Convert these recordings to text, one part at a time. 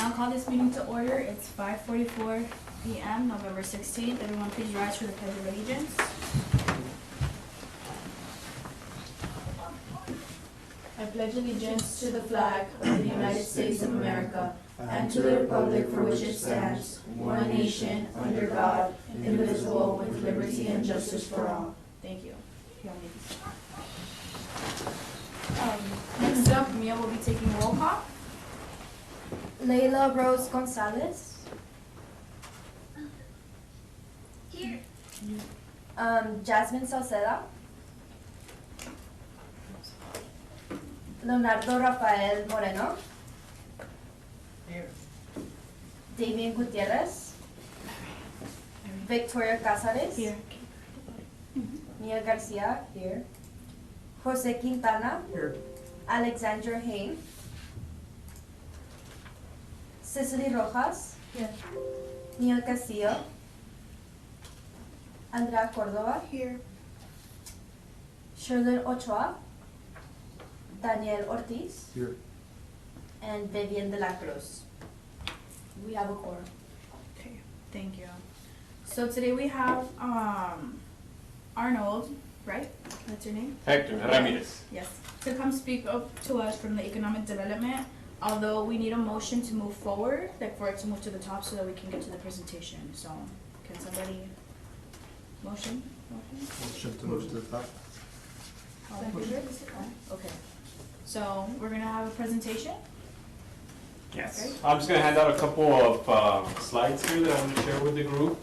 now call this meeting to order. It's 5:44 p.m., November 16th. Everyone please rise for the Pledge of Allegiance. I pledge allegiance to the flag of the United States of America and to the republic for which it stands, one nation, under God, indivisible, with liberty and justice for all. Thank you. Next up, Mia will be taking roll call. Layla Rose Gonzalez. Here. Jasmine Salceda. Leonardo Rafael Moreno. Here. Damien Gutierrez. Victoria Casares. Here. Mia Garcia, here. Jose Quintana. Here. Alexandra Hain. Cecily Rojas. Here. Neil Castillo. Andrea Cordova. Here. Shirley Ochoa. Daniel Ortiz. Here. And Vivian de la Cruz. We have a quorum. Okay, thank you. So today we have Arnold, right? That's your name? Hector Ramirez. Yes. To come speak up to us from the economic development, although we need a motion to move forward, like for it to move to the top so that we can get to the presentation. So can somebody motion? Motion to move to the top. All in favor? Okay. So we're gonna have a presentation. Yes. Okay. I'm just going to hand out a couple of slides here that I'm going to share with the group.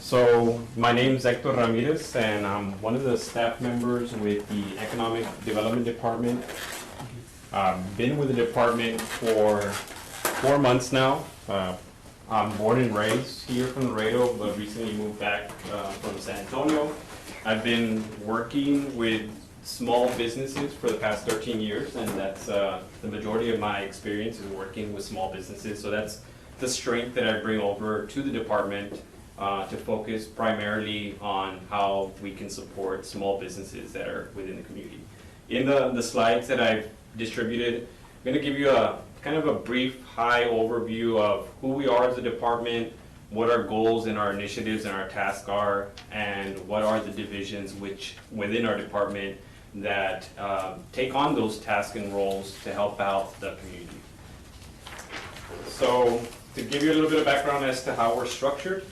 So my name is Hector Ramirez, and I'm one of the staff members with the Economic Development Department. I've been with the department for 4 months now. I'm born and raised here from Laredo, but recently moved back from San Antonio. I've been working with small businesses for the past 13 years, and that's the majority of my experience is working with small businesses. So that's the strength that I bring over to the department to focus primarily on how we can support small businesses that are within the community. In the slides that I've distributed, I'm going to give you a kind of a brief high overview of who we are as a department, what our goals and our initiatives and our tasks are, and what are the divisions which within our department that take on those tasks and roles to help out the community. So to give you a little bit of background as to how we're structured,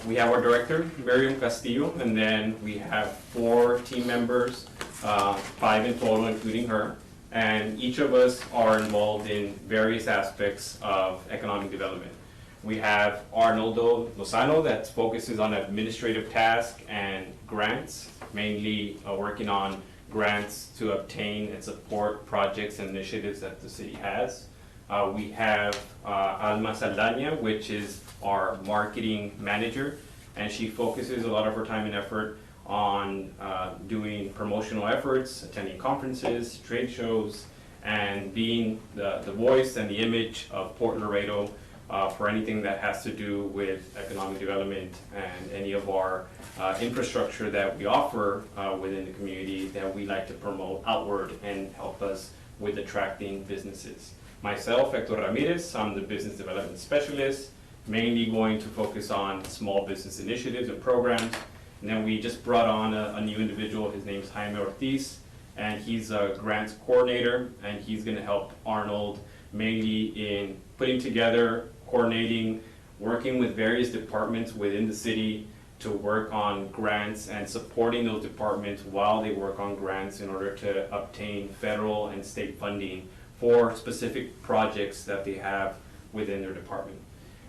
we have our director, Miriam Castillo, and then we have 4 team members, 5 in total including her, and each of us are involved in various aspects of economic development. We have Arnoldo Lozano that focuses on administrative tasks and grants, mainly working on grants to obtain and support projects and initiatives that the city has. We have Alma Saldaña, which is our marketing manager, and she focuses a lot of her time and effort on doing promotional efforts, attending conferences, trade shows, and being the voice and the image of Port Laredo for anything that has to do with economic development and any of our infrastructure that we offer within the community that we like to promote outward and help us with attracting businesses. Myself, Hector Ramirez, I'm the business development specialist, mainly going to focus on small business initiatives and programs. And then we just brought on a new individual. His name's Jaime Ortiz, and he's a grants coordinator, and he's going to help Arnold mainly in putting together, coordinating, working with various departments within the city to work on grants and supporting those departments while they work on grants in order to obtain federal and state funding for specific projects that they have within their department.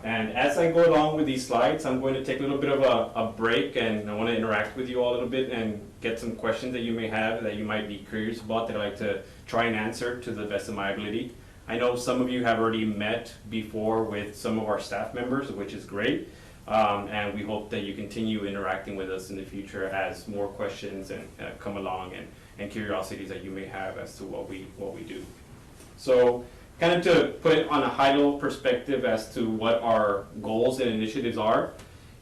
And as I go along with these slides, I'm going to take a little bit of a break, and I want to interact with you all a little bit and get some questions that you may have that you might be curious about that I'd like to try and answer to the best of my ability. I know some of you have already met before with some of our staff members, which is great, and we hope that you continue interacting with us in the future as more questions and come along and curiosities that you may have as to what we do. So kind of to put it on a high-level perspective as to what our goals and initiatives are,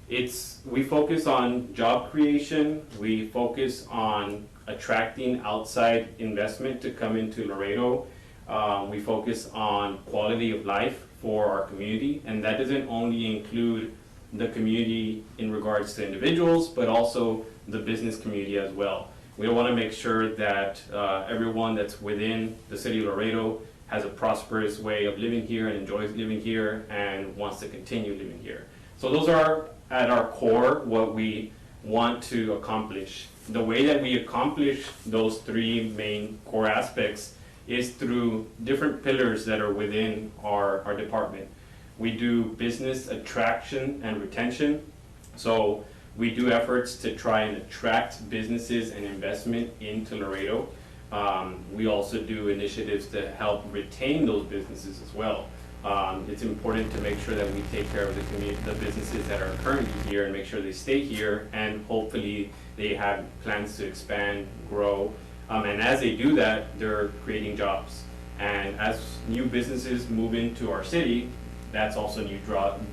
we focus on job creation, we focus on attracting outside investment to come into Laredo. We focus on quality of life for our community, and that doesn't only include the community in regards to individuals, but also the business community as well. We want to make sure that everyone that's within the city of Laredo has a prosperous way of living here and enjoys living here and wants to continue living here. So those are at our core what we want to accomplish. The way that we accomplish those three main core aspects is through different pillars that are within our department. We do business attraction and retention. So we do efforts to try and attract businesses and investment into Laredo. We also do initiatives to help retain those businesses as well. It's important to make sure that we take care of the community, the businesses that are currently here, and make sure they stay here, and hopefully they have plans to expand, grow. And as they do that, they're creating jobs. And as new businesses move into our city, that's also new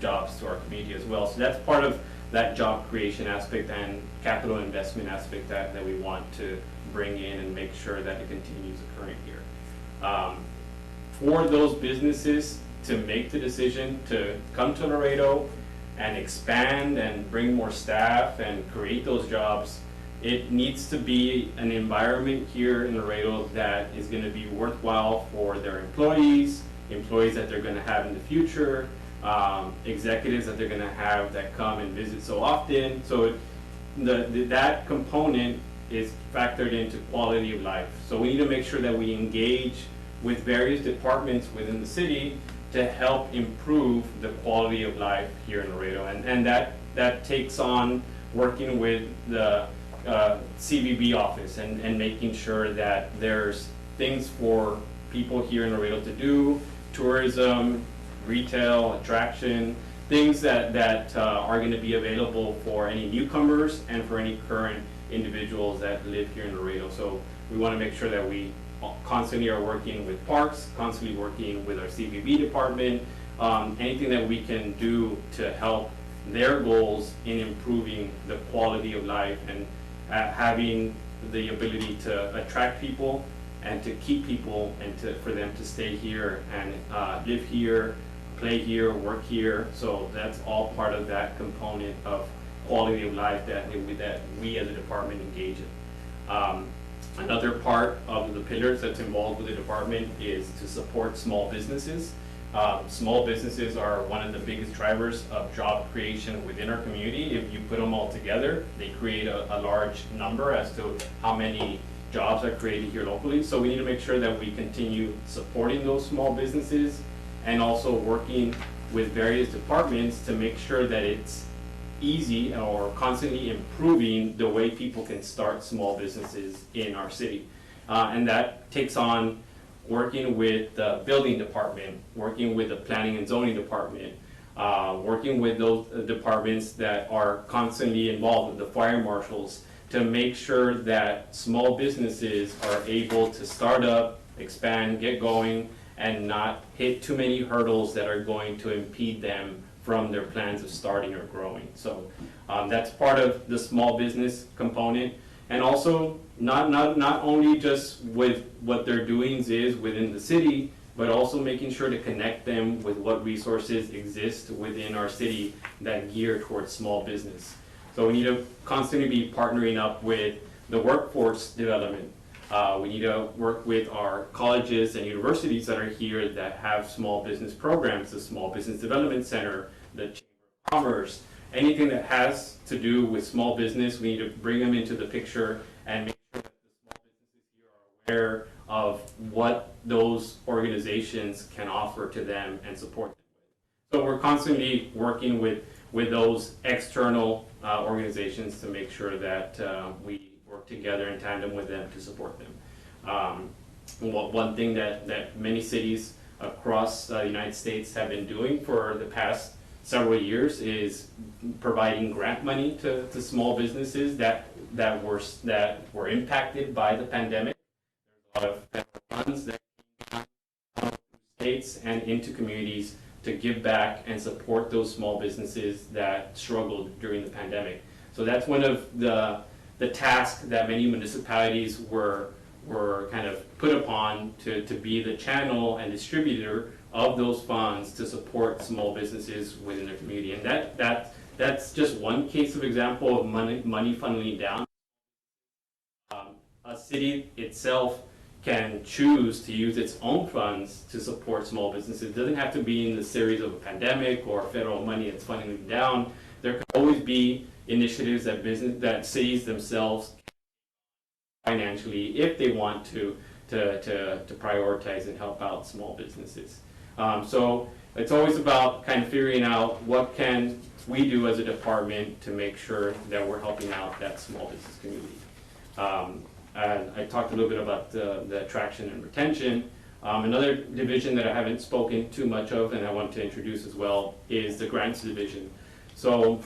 jobs to our community as well. So that's part of that job creation aspect and capital investment aspect that we want to bring in and make sure that it continues occurring here. For those businesses to make the decision to come to Laredo and expand and bring more staff and create those jobs, it needs to be an environment here in Laredo that is going to be worthwhile for their employees that they're going to have in the future, executives that they're going to have that come and visit so often. So that component is factored into quality of life. So we need to make sure that we engage with various departments within the city to help improve the quality of life here in Laredo. And that takes on working with the CVB office and making sure that there's things for people here in Laredo to do, tourism, retail, attraction, things that are going to be available for any newcomers and for any current individuals that live here in Laredo. So we want to make sure that we constantly are working with parks, constantly working with our CVB department, anything that we can do to help their goals in improving the quality of life and having the ability to attract people and to keep people and for them to stay here and live here, play here, work here. So that's all part of that component of quality of life that we as a department engage in. Another part of the pillars that's involved with the department is to support small businesses. Small businesses are one of the biggest drivers of job creation within our community. If you put them all together, they create a large number as to how many jobs are created here locally. So we need to make sure that we continue supporting those small businesses and also working with various departments to make sure that it's easy or constantly improving the way people can start small businesses in our city. And that takes on working with the building department, working with the planning and zoning department, working with those departments that are constantly involved with the fire marshals to make sure that small businesses are able to start up, expand, get going, and not hit too many hurdles that are going to impede them from their plans of starting or growing. So that's part of the small business component. And also not only just with what their doings is within the city, but also making sure to connect them with what resources exist within our city that gear towards small business. So we need to constantly be partnering up with the workforce development. We need to work with our colleges and universities that are here that have small business programs, the Small Business Development Center, the Chamber of Commerce, anything that has to do with small business. We need to bring them into the picture and make sure that the small businesses here are aware of what those organizations can offer to them and support them with. So we're constantly working with those external organizations to make sure that we work together in tandem with them to support them. One thing that many cities across the United States have been doing for the past several years is providing grant money to small businesses that were impacted by the pandemic. There's a lot of federal funds that came out to states and into communities to give back and support those small businesses that struggled during the pandemic. So that's one of the the task that many municipalities were kind of put upon to be the channel and distributor of those funds to support small businesses within their community. And that's just one case of example of money funneling down. A city itself can choose to use its own funds to support small businesses. It doesn't have to be in the series of a pandemic or federal money that's funneling down. There can always be initiatives that cities themselves financially if they want to prioritize and help out small businesses. So it's always about kind of figuring out what can we do as a department to make sure that we're helping out that small business community. And I talked a little bit about the attraction and retention. Another division that I haven't spoken too much of and I want to introduce as well is the grants division. So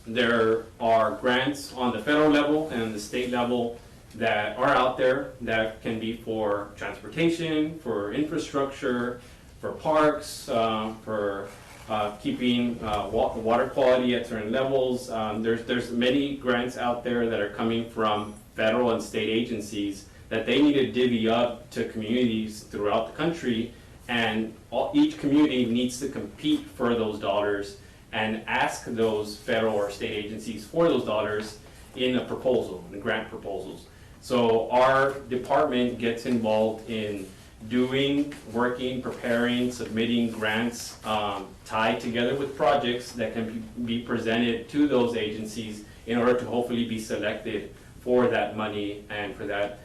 there are grants on the federal level and the state level that are out there that can be for transportation, for infrastructure, for parks, for keeping water quality at certain levels. There's many grants out there that are coming from federal and state agencies that they need to divvy up to communities throughout the country, and each community needs to compete for those dollars and ask those federal or state agencies for those dollars in a proposal, in grant proposals. So our department gets involved in working, preparing, submitting grants tied together with projects that can be presented to those agencies in order to hopefully be selected for that money and for that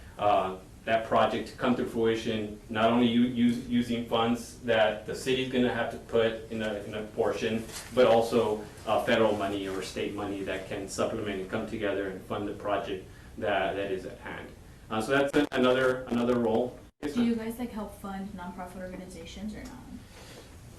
project to come to fruition, not only using funds that the city's going to have to put in a portion, but also federal money or state money that can supplement and come together and fund the project that is at hand. So that's another role. Do you guys like help fund nonprofit organizations or not?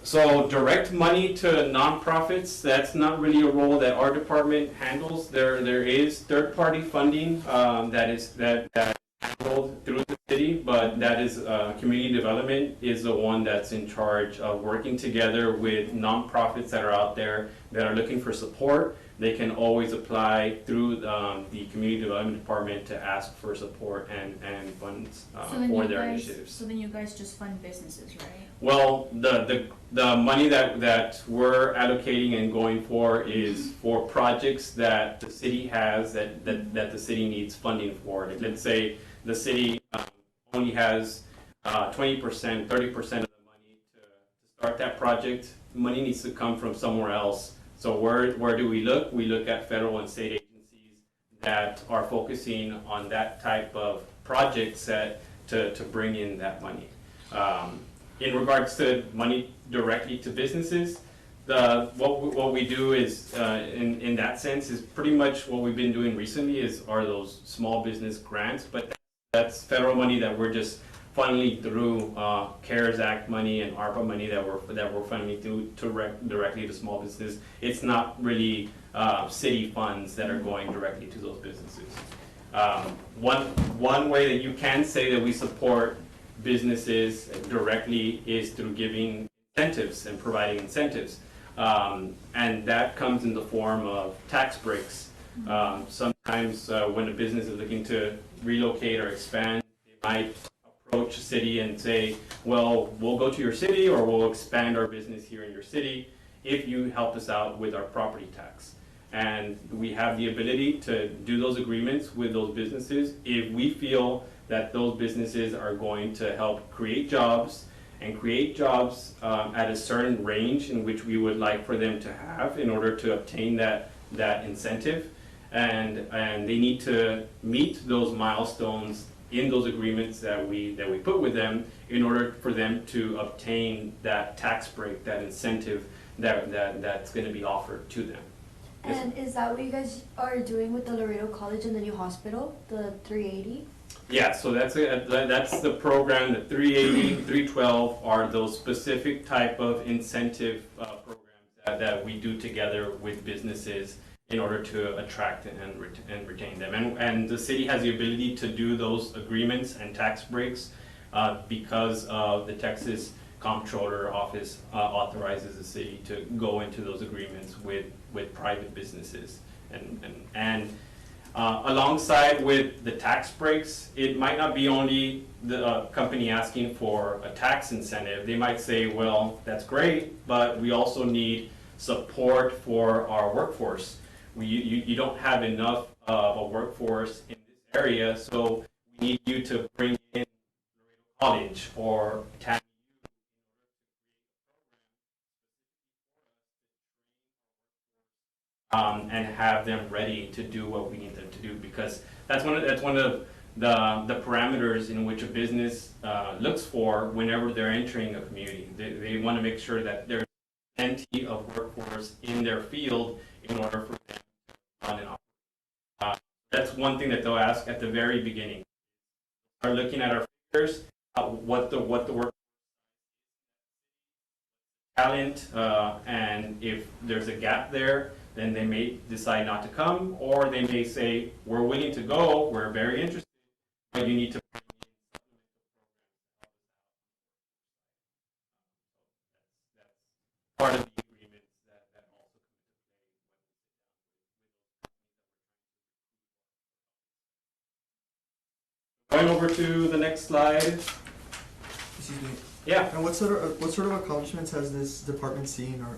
So direct money to nonprofits, that's not really a role that our department handles. There is third-party funding that handled through the city, but that is community development is the one that's in charge of working together with nonprofits that are out there that are looking for support. They can always apply through the community development department to ask for support and funds for their initiatives. So then you guys just fund businesses, right? Well, the money that we're allocating and going for is for projects that the city has that the city needs funding for. Let's say the city only has 20%, 30% of the money to start that project. Money needs to come from somewhere else. So where do we look? We look at federal and state agencies that are focusing on that type of project set to bring in that money. In regards to money directly to businesses, what we do is in that sense is pretty much what we've been doing recently are those small business grants, but that's federal money that we're just funneling through CARES Act money and ARPA money that we're funneling through directly to small businesses. It's not really city funds that are going directly to those businesses. One way that you can say that we support businesses directly is through giving incentives and providing incentives. And that comes in the form of tax breaks. Sometimes when a business is looking to relocate or expand, they might approach a city and say, well, we'll go to your city or we'll expand our business here in your city if you help us out with our property tax. And we have the ability to do those agreements with those businesses if we feel that those businesses are going to help create jobs at a certain range in which we would like for them to have in order to obtain that incentive. And they need to meet those milestones in those agreements that we put with them in order for them to obtain that tax break, that incentive that's going to be offered to them. And is that what you guys are doing with the Laredo College and the new hospital, the 380? Yeah, so that's the program. The 380, 312 are those specific type of incentive programs that we do together with businesses in order to attract and retain them. And the city has the ability to do those agreements and tax breaks because of the Texas Comptroller Office authorizes the city to go into those agreements with private businesses. And Alongside with the tax breaks, it might not be only the company asking for a tax incentive. They might say, well, that's great, but we also need support for our workforce. You don't have enough of a workforce in this area, so we need you to bring in college or tax and have them ready to do what we need them to do, because that's one of the parameters in which a business looks for whenever they're entering a community. They want to make sure that there's plenty of workforce in their field in order for them to run and operate. That's one thing that they'll ask at the very beginning. Are looking at our figures, what the work talent, and if there's a gap there, then they may decide not to come, or they may say, we're willing to go, we're very interested, but you need to bring in that's part of the agreements that also come into play when we sit down with those. Going over to the next slide. Excuse me. Yeah. And what sort of accomplishments has this department seen or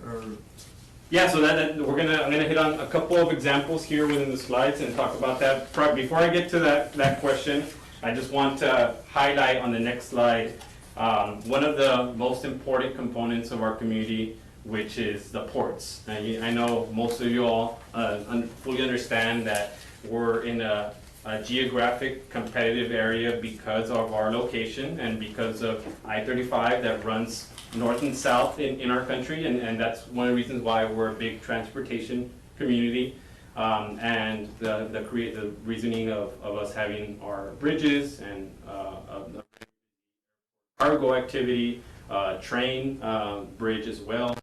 Yeah, so I'm gonna hit on a couple of examples here within the slides and talk about that. Before I get to that question, I just want to highlight on the next slide one of the most important components of our community, which is the ports. I know most of you all fully understand that we're in a geographic competitive area because of our location and because of I-35 that runs north and south in our country, and that's one of the reasons why we're a big transportation community, and the reasoning of us having our bridges and cargo activity, train bridge as well.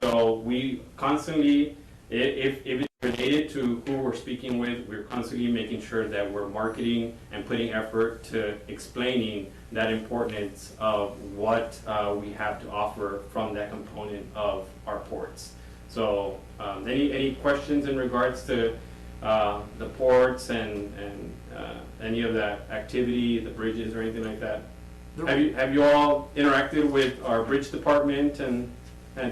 So we constantly, if it's related to who we're speaking with, we're constantly making sure that we're marketing and putting effort to explaining that importance of what we have to offer from that component of our ports. So any questions in regards to the ports and any of that activity, the bridges or anything like that? Have you all interacted with our bridge department and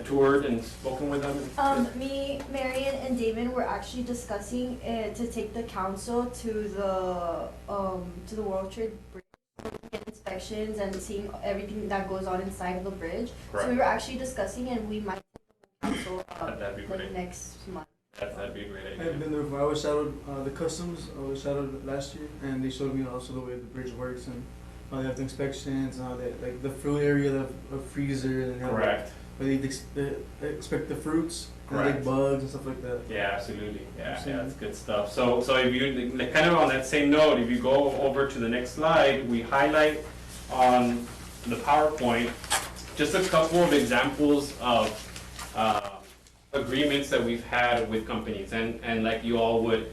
toured and spoken with them? Me, Marion, and Damon were actually discussing to take the council to the World Trade Bridge, get inspections and seeing everything that goes on inside of the bridge. Correct. So we were actually discussing, and we might take the council That'd be great. next month. That'd be a great I've idea. been there before. I was shadowed the customs. I was shadowed last year, and they showed me also the way the bridge works and how they have the inspections, and how they like the fruit area, the freezer, and how Correct. they expect the fruits, and Correct. like bugs and stuff like that. Yeah, absolutely. Yeah, that's good stuff. So if you kind of on that same note, if you go over to the next slide, we highlight on the PowerPoint just a couple of examples of agreements that we've had with companies, and like you all would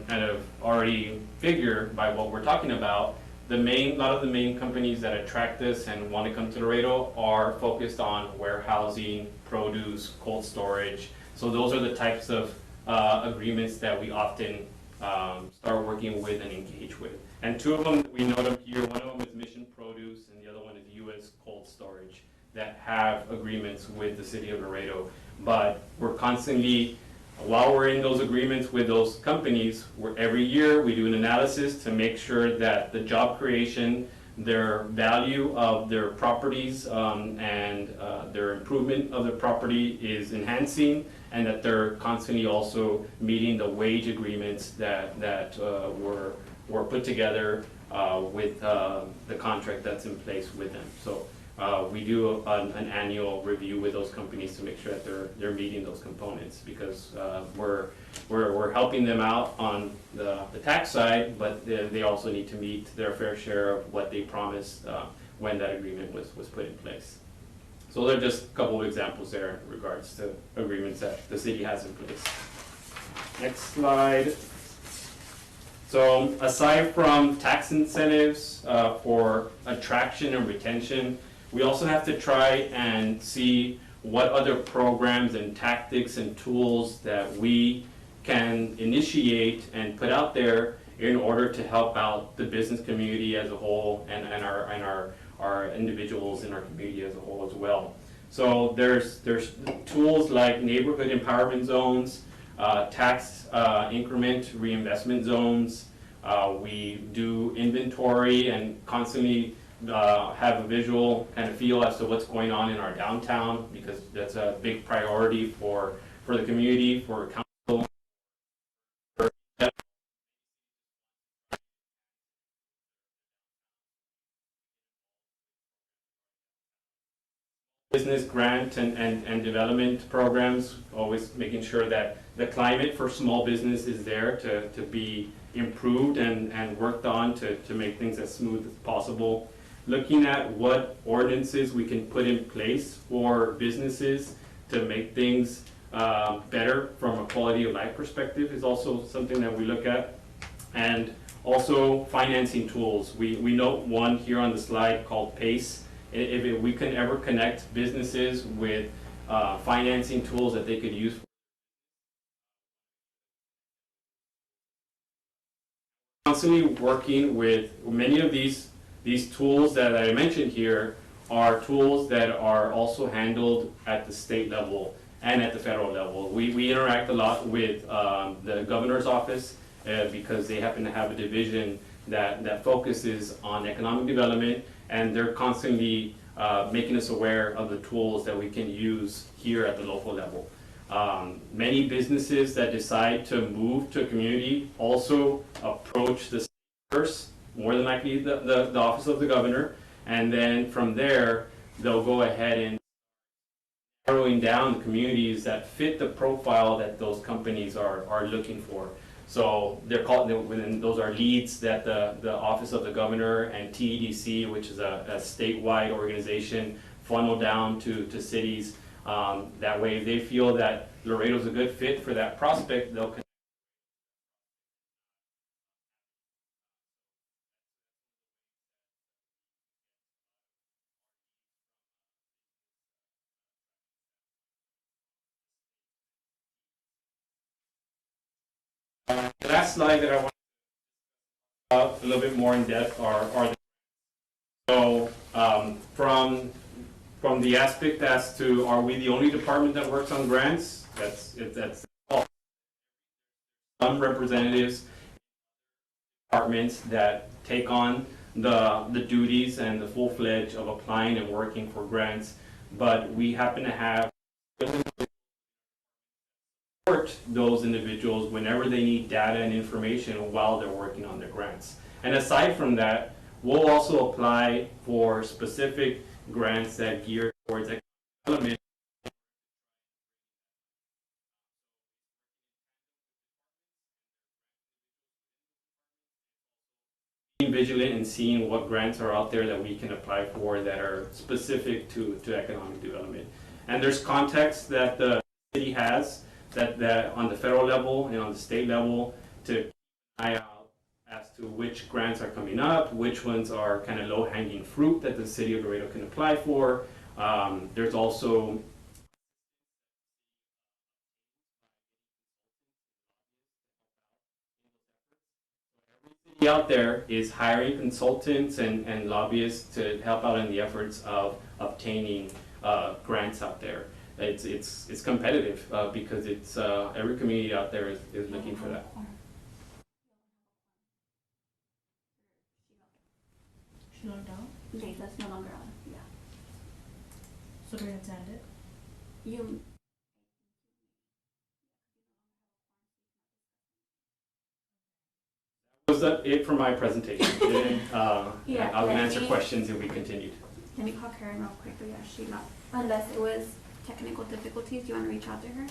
kind of already figure by what we're talking about. A lot of the main companies that attract us and want to come to Laredo are focused on warehousing, produce, cold storage. So those are the types of agreements that we often start working with and engage with. And two of them, we note them here. One of them is Mission Produce, and the other one is U.S. Cold Storage, that have agreements with the city of Laredo. But we're constantly, while we're in those agreements with those companies, every year we do an analysis to make sure that the job creation, their value of their properties, and their improvement of the property is enhancing, and that they're constantly also meeting the wage agreements that were put together with the contract that's in place with them. So we do an annual review with those companies to make sure that they're meeting those components, because we're helping them out on the tax side, but they also need to meet their fair share of what they promised when that agreement was put in place. So they're just a couple of examples there in regards to agreements that the city has in place. Next slide. So aside from tax incentives for attraction and retention, we also have to try and see what other programs and tactics and tools that we can initiate and put out there in order to help out the business community as a whole and our individuals in our community as a whole as well. So there's tools like neighborhood empowerment zones, tax increment reinvestment zones. We do inventory and constantly have a visual kind of feel as to what's going on in our downtown, because that's a big priority for the community, for council. Business grant and development programs, always making sure that the climate for small business is there to be improved and worked on to make things as smooth as possible. Looking at what ordinances we can put in place for businesses to make things better from a quality of life perspective is also something that we look at. And also financing tools. We note one here on the slide called PACE. If we can ever connect businesses with financing tools that they could use. Constantly working with many of these tools that I mentioned here are tools that are also handled at the state level and at the federal level. We interact a lot with the governor's office because they happen to have a division that focuses on economic development, and they're constantly making us aware of the tools that we can use here at the local level. Many businesses that decide to move to a community also approach the state first, more than likely the office of the governor, and then from there they'll go ahead and narrowing down the communities that fit the profile that those companies are looking for. So they're called, those are leads that the Office of the Governor and TEDC, which is a statewide organization, funnel down to cities. That way, if they feel that Laredo's a good fit for that prospect, they'll connect. The last slide that I want to talk about a little bit more in depth are the, so from the aspect as to, are we the only department that works on grants? That's some representatives, departments that take on the duties and the full-fledged of applying and working for grants, but we happen to have support those individuals whenever they need data and information while they're working on their grants. And aside from that, we'll also apply for specific grants that gear towards economic development. Being vigilant and seeing what grants are out there that we can apply for that are specific to economic development. And there's context that the city has that on the federal level and on the state level to keep an eye out as to which grants are coming up, which ones are kind of low-hanging fruit that the city of Laredo can apply for. There's also out there is hiring consultants and lobbyists to help out in the efforts of obtaining grants out there. It's competitive because it's every community out there is looking for that. She logged out, Okay, that's no longer on. Yeah. so we're gonna end it. You. Was that it for my presentation? Yeah, I will let answer me- questions if we continued. Let me call Karen real quick. But yeah, she not. Unless it was technical difficulties, do you want to reach out to her?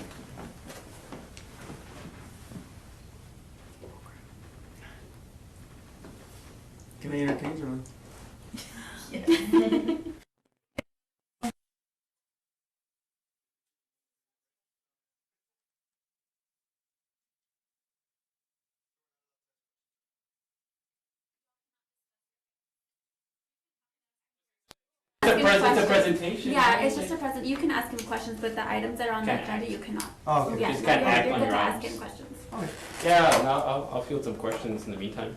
Can I entertain or? It's a presentation. Yeah, it's just a present. You can ask him questions, but the items that are on the Can't agenda, act. you cannot. Oh, okay. Yeah, Just can't you're act good on to your ask items. him questions. Yeah, and I'll field some questions in the meantime.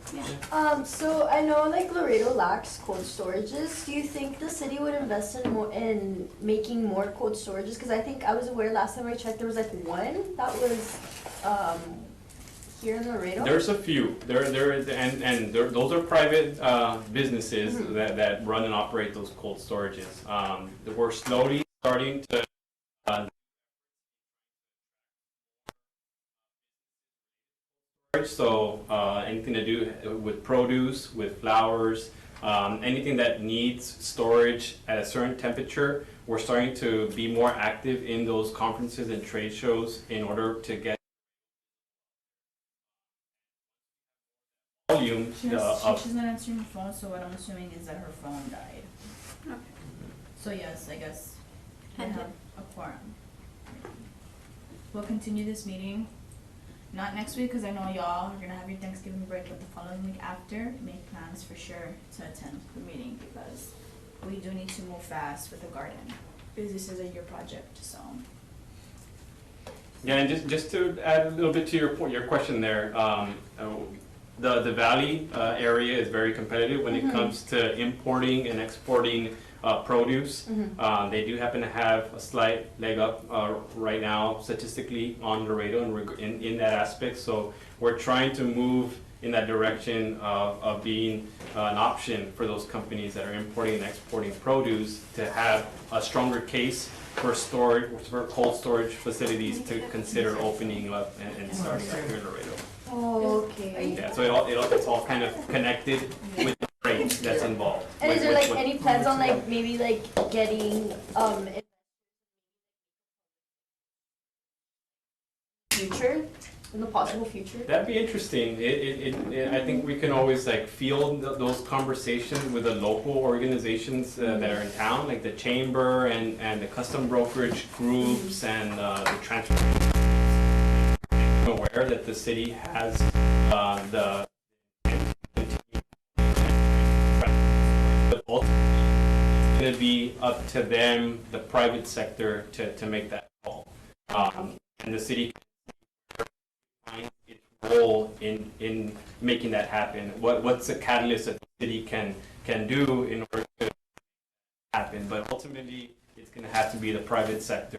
So I know like Laredo lacks cold storages. Do you think the city would invest in making more cold storages? Because I think I was aware last time I checked there was like one that was here in Laredo. There's a few. There is, and those are private businesses that run and operate those cold storages. We're slowly starting to so anything to do with produce, with flowers, anything that needs storage at a certain temperature, we're starting to be more active in those conferences and trade shows in order to get volume She's not answering her phone, so what I'm assuming is that her phone died. Okay. So yes, I guess we And have a quorum. We'll continue this meeting, not next week, because I know y'all are gonna have your Thanksgiving break, but the following week after, make plans for sure to attend the meeting, because we do need to move fast with the garden, because this is a year project, so. Yeah, and just to add a little bit to your point, your question there, the valley area is very competitive when it comes to importing and exporting produce. They do happen to have a slight leg up right now statistically on Laredo in that aspect. So we're trying to move in that direction of being an option for those companies that are importing and exporting produce to have a stronger case for storage, for cold storage facilities to consider opening up and starting up here in Laredo. Oh, okay. Yeah, so it's all kind of connected with the freight that's involved. And is there like any plans on like maybe like getting future, in the possible future? That'd be interesting. I think we can always like field those conversations with the local organizations that are in town, like the chamber and the custom brokerage groups and the transportation. I'm aware that the city has the but ultimately it's going to be up to them, the private sector, to make that call, and the city find its role in making that happen. What's the catalyst that the city can do in order to happen? But ultimately, it's going to have to be the private sector.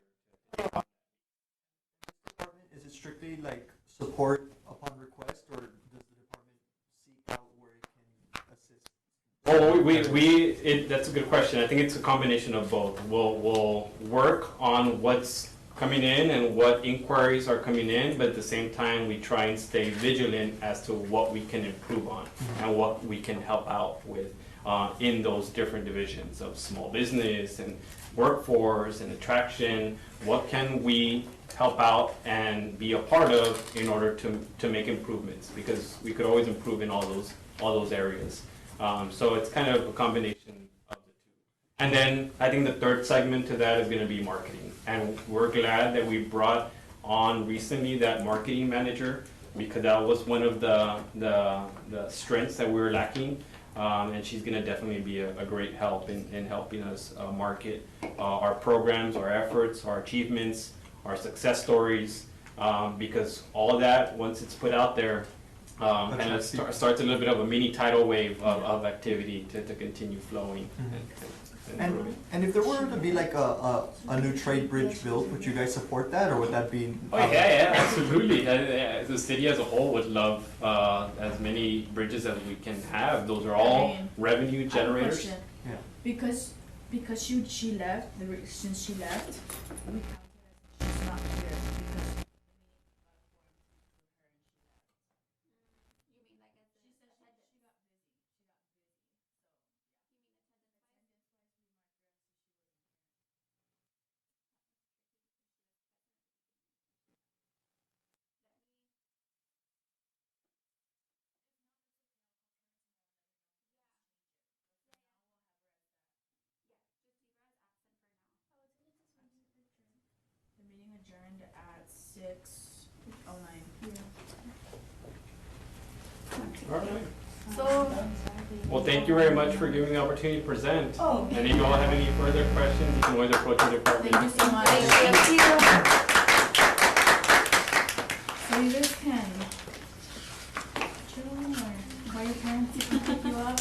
Is it strictly like support upon request, or does the department seek out where it can assist? That's a good question. I think it's a combination of both. We'll work on what's coming in and what inquiries are coming in, but at the same time, we try and stay vigilant as to what we can improve on and what we can help out with in those different divisions of small business and workforce and attraction. What can we help out and be a part of in order to make improvements? Because we could always improve in all those areas. So it's kind of a combination of the two. And then I think the third segment to that is going to be marketing. And we're glad that we brought on recently that marketing manager, because that was one of the strengths that we were lacking. And she's going to definitely be a great help in helping us market our programs, our efforts, our achievements, our success stories, because all of that, once it's put out there, kind of starts a little bit of a mini tidal wave of activity to continue flowing. And if there were to be like a new trade bridge built, would you guys support that, or would that be? Oh yeah, absolutely. The city as a whole would love as many bridges as we can have. Those are all revenue generators. Yeah. Because she left, since she left, we counted as she's not here because the meeting adjourned at 6:09. All right. So, Well, thank you very much for giving me the opportunity to present. oh, And if you all have any further questions, you can always approach the department. Thank you so much. thank you. So So you guys can chill or call your parents to come pick you up.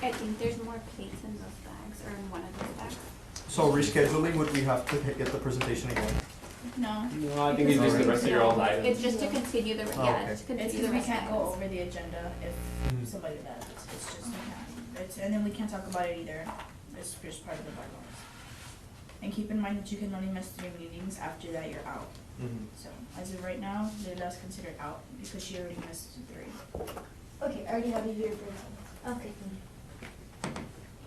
I think there's more plates in those bags, or in one of those bags. So rescheduling, would we have to get the presentation again? No. No, I think it's just the rest of your old items. It's just to continue the, Oh, yeah, okay. to It's continue because the we rest can't go items. over the agenda Mhm. if somebody does. It's just we can't. It's, and then we can't talk about it either. It's just part of the bylaws. And keep in mind that you can only miss 3 meetings. After that, you're out. Mhm. So as of right now, Leila's considered out because she already missed 3. Okay, I already have you here, Bridge. Okay.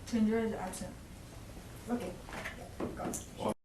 Tundra is absent. Okay. Yeah, got it.